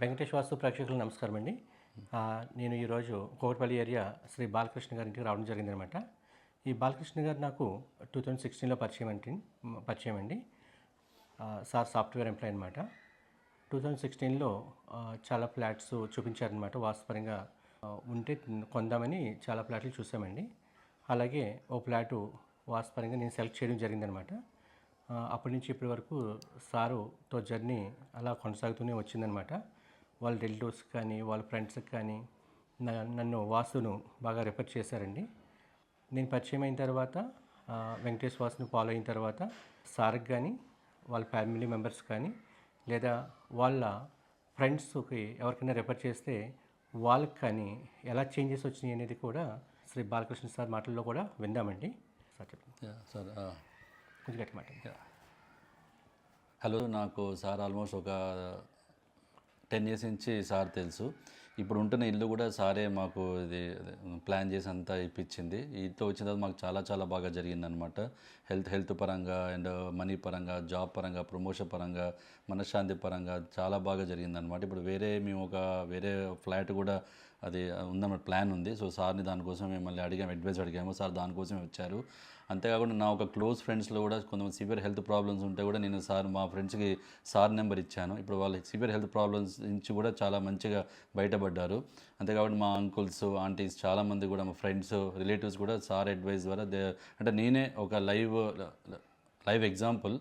వెంకటేష్ వాస్తు ప్రేక్షకులకు నమస్కారం అండి. నేను ఈరోజు కోకట్పల్లి ఏరియా శ్రీ బాలకృష్ణ గారి ఇంటికి రావడం జరిగిందనమాట. ఈ బాలకృష్ణ గారు నాకు 2016లో పరిచయం అండి. సార్ సాఫ్ట్వేర్ ఎంప్లాయ్ అనమాట. 2016లో చాలా ఫ్లాట్స్ చూపించారనమాట. వాస్తుపరంగా ఉంటే కొందామని చాలా ఫ్లాట్లు చూసామండి. అలాగే ఓ ఫ్లాటు వాస్తుపరంగా నేను సెలెక్ట్ చేయడం జరిగిందనమాట. అప్పటి నుంచి ఇప్పటి వరకు సారుతో జర్నీ అలా కొనసాగుతూనే వచ్చిందనమాట. వాళ్ళ రిలేటివ్స్ కానీ వాళ్ళ ఫ్రెండ్స్కి కానీ నన్ను వాస్తును బాగా రిఫర్ చేశారండి. నేను పరిచయం అయిన తర్వాత వెంకటేష్ వాస్తుని ఫాలో అయిన తర్వాత సార్కి కానీ వాళ్ళ ఫ్యామిలీ మెంబర్స్ కానీ లేదా వాళ్ళ ఫ్రెండ్స్కి ఎవరికైనా రిఫర్ చేస్తే వాళ్ళకి కానీ ఎలా చేంజెస్ వచ్చినాయి అనేది కూడా శ్రీ బాలకృష్ణ సార్ మాటల్లో కూడా విందామండి. సార్ చెప్పండి. సార్ కొంచెం గట్టి మాట. హలో, నాకు సార్ ఆల్మోస్ట్ ఒక 10 years నుంచి సార్ తెలుసు. ఇప్పుడు ఉంటున్న ఇల్లు కూడా సారే మాకు ఇది ప్లాన్ చేసి అంతా ఇప్పించింది. ఇంట్లో వచ్చిన తర్వాత మాకు చాలా చాలా బాగా జరిగిందనమాట. హెల్త్ పరంగా అండ్ మనీ పరంగా, జాబ్ పరంగా, ప్రమోషన్ పరంగా, మనశ్శాంతి పరంగా చాలా బాగా జరిగిందనమాట. ఇప్పుడు మేము వేరే ఫ్లాట్ కూడా అది ఉందన్నమాట, ప్లాన్ ఉంది. సో సార్ని దానికోసం మిమ్మల్ని అడ్వైస్ అడిగాము. సార్ దానికోసమే వచ్చారు. అంతేకాకుండా నా ఒక క్లోజ్ ఫ్రెండ్స్లో కూడా కొంతమంది సివియర్ హెల్త్ ప్రాబ్లమ్స్ ఉంటే కూడా నేను మా ఫ్రెండ్స్కి సార్ నెంబర్ ఇచ్చాను. ఇప్పుడు వాళ్ళ సివియర్ హెల్త్ ప్రాబ్లమ్స్ నుంచి కూడా చాలా మంచిగా బయటపడ్డారు. అంతేకాకుండా మా అంకుల్స్, ఆంటీస్ చాలామంది కూడా, మా ఫ్రెండ్స్, రిలేటివ్స్ కూడా సార్ అడ్వైస్ ద్వారా అంటే నేనే ఒక లైవ్ ఎగ్జాంపుల్.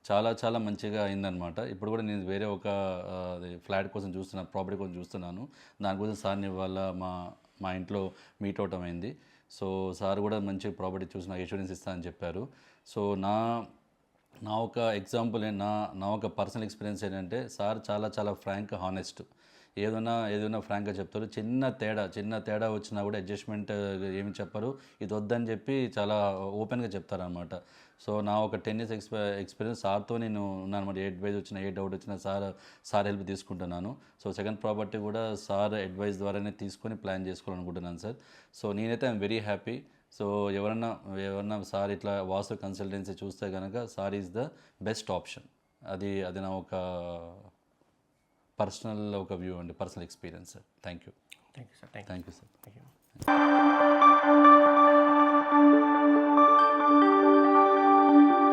చాలా చాలా మంచిగా అయిందనమాట. ఇప్పుడు కూడా నేను వేరే ఒక ఫ్లాట్ కోసం ప్రాపర్టీ కోసం చూస్తున్నాను. దానికోసం సార్ని వాళ్ళ మా ఇంట్లో మీట్ అవటం అయింది. సో సార్ కూడా మంచి ప్రాపర్టీ చూసి నాకు ఇన్సూరెన్స్ ఇస్తానని చెప్పారు. సో నా ఒక ఎగ్జాంపుల్ నా ఒక పర్సనల్ ఎక్స్పీరియన్స్ ఏంటంటే, సార్ చాలా చాలా ఫ్రాంక్, హానెస్ట్. ఏదైనా ఫ్రాంక్గా చెప్తారు. చిన్న తేడా వచ్చినా కూడా అడ్జస్ట్మెంట్ ఏమి చెప్పరు. ఇది వద్దని చెప్పి చాలా ఓపెన్గా చెప్తారనమాట. సో నా ఒక 10 years ఎక్స్పీరియన్స్ సార్తో నేను ఉన్నాను అనమాట. ఏ అడ్వైజ్ వచ్చినా, ఏ డౌట్ వచ్చినా సార్ హెల్ప్ తీసుకుంటున్నాను. సో సెకండ్ ప్రాపర్టీ కూడా సార్ అడ్వైస్ ద్వారానే తీసుకొని ప్లాన్ చేసుకోవాలనుకుంటున్నాను సార్. సో నేనైతే ఐఎమ్ వెరీ హ్యాపీ. సో ఎవరన్నా సార్ ఇట్లా వాస్తు కన్సల్టెన్సీ చూస్తే కనుక sir is the best option. అది నా ఒక పర్సనల్ వ్యూ అండి, personal experience sir. Thank you sir. Thank you sir. Thank you.